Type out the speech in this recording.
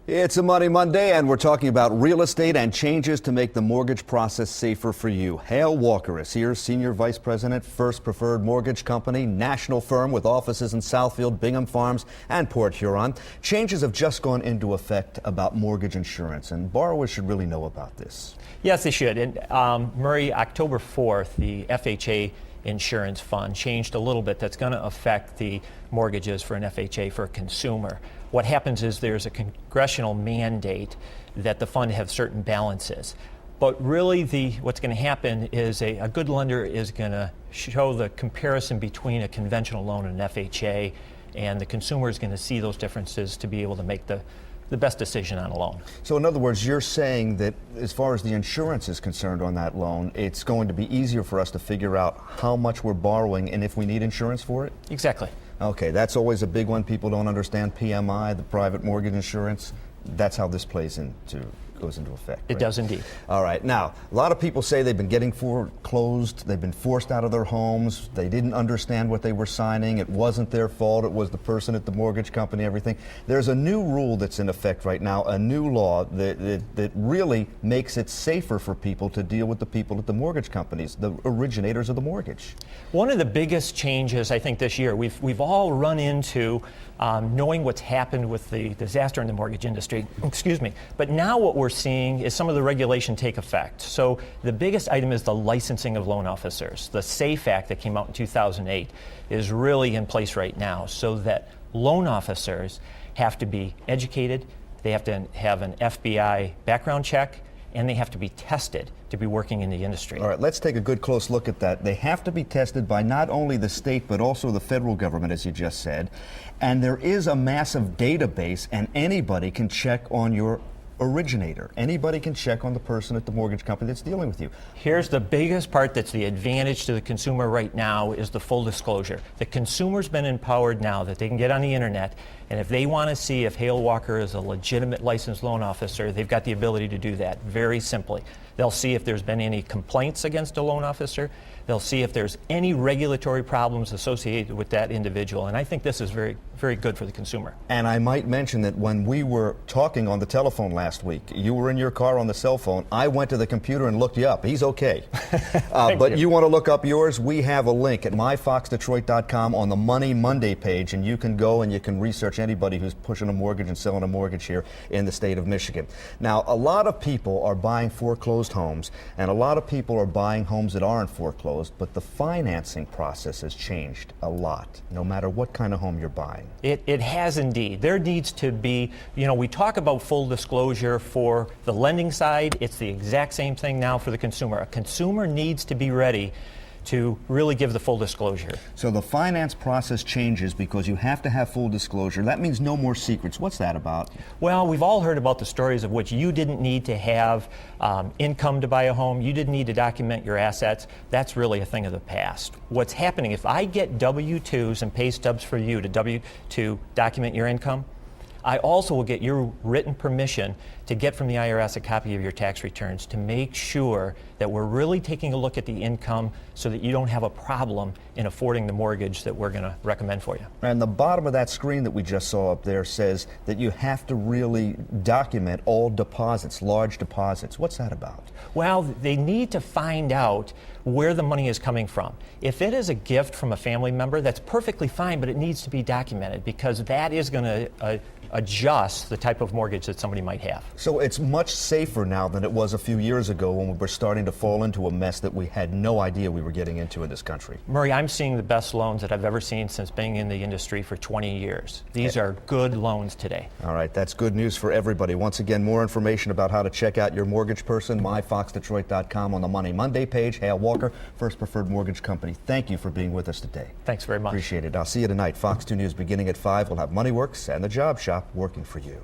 It's a Money Monday, and we're talking about real estate and changes to make the mortgage process safer for you. Hale Walker is here, Senior Vice President, First Preferred Mortgage Company, national firm with offices in Southfield, Bingham Farms, and Port Huron. Changes have just gone into effect about mortgage insurance, and borrowers should really know about this. Yes, they should. And Murray, October 4th, the FHA insurance fund changed a little bit. That's going to affect the mortgages for an FHA for a consumer. What happens is there's a congressional mandate that the fund have certain balances. But really what's going to happen is a good lender is going to show the comparison between a conventional loan and an FHA, and the consumer is going to see those differences to be able to make the best decision on a loan. So in other words, you're saying that as far as the insurance is concerned on that loan, it's going to be easier for us to figure out how much we're borrowing and if we need insurance for it? Exactly. Okay, that's always a big one. People don't understand PMI, the private mortgage insurance. That's how this goes into effect. It does indeed. All right. Now, a lot of people say they've been getting foreclosed. They've been forced out of their homes. They didn't understand what they were signing. It wasn't their fault. It was the person at the mortgage company, everything. There's a new rule that's in effect right now, a new law that really makes it safer for people to deal with the people at the mortgage companies, the originators of the mortgage. One of the biggest changes, I think, this year, we've all run into knowing what's happened with the disaster in the mortgage industry, excuse me. But now what we're seeing is some of the regulation take effect. So the biggest item is the licensing of loan officers. The SAFE Act that came out in 2008 is really in place right now, so that loan officers have to be educated, they have to have an FBI background check, and they have to be tested to be working in the industry. All right, let's take a good close look at that. They have to be tested by not only the state but also the federal government, as you just said. And there is a massive database, and anybody can check on your originator. Anybody can check on the person at the mortgage company that's dealing with you. Here's the biggest part that's the advantage to the consumer right now is the full disclosure. The consumer's been empowered now that they can get on the internet, and if they want to see if Hale Walker is a legitimate licensed loan officer, they've got the ability to do that very simply. They'll see if there's been any complaints against a loan officer. They'll see if there's any regulatory problems associated with that individual. And I think this is very, very good for the consumer. And I might mention that when we were talking on the telephone last week, you were in your car on the cell phone. I went to the computer and looked you up. He's okay. But you want to look up yours? We have a link at myfoxdetroit.com on the Money Monday page, and you can go and you can research anybody who's pushing a mortgage and selling a mortgage here in the state of Michigan. Now, a lot of people are buying foreclosed homes, and a lot of people are buying homes that aren't foreclosed. But the financing process has changed a lot, no matter what kind of home you're buying. It has indeed. There needs to be, we talk about full disclosure for the lending side. It's the exact same thing now for the consumer. A consumer needs to be ready to really give the full disclosure. So the finance process changes because you have to have full disclosure. That means no more secrets. What's that about? Well, we've all heard about the stories of which you didn't need to have income to buy a home. You didn't need to document your assets. That's really a thing of the past. What's happening, if I get W-2s and pay stubs for you to document your income, I also will get your written permission to get from the IRS a copy of your tax returns to make sure that we're really taking a look at the income so that you don't have a problem in affording the mortgage that we're going to recommend for you. And the bottom of that screen that we just saw up there says that you have to really document all deposits, large deposits. What's that about? Well, they need to find out where the money is coming from. If it is a gift from a family member, that's perfectly fine, but it needs to be documented because that is going to adjust the type of mortgage that somebody might have. So it's much safer now than it was a few years ago when we were starting to fall into a mess that we had no idea we were getting into in this country. Murray, I'm seeing the best loans that I've ever seen since being in the industry for 20 years. These are good loans today. All right, that's good news for everybody. Once again, more information about how to check out your mortgage person, myfoxdetroit.com on the Money Monday page. Hale Walker, First Preferred Mortgage Company. Thank you for being with us today. Thanks very much. Appreciate it. I'll see you tonight. Fox 2 News beginning at 5. We'll have Money Works and the Job Shop working for you.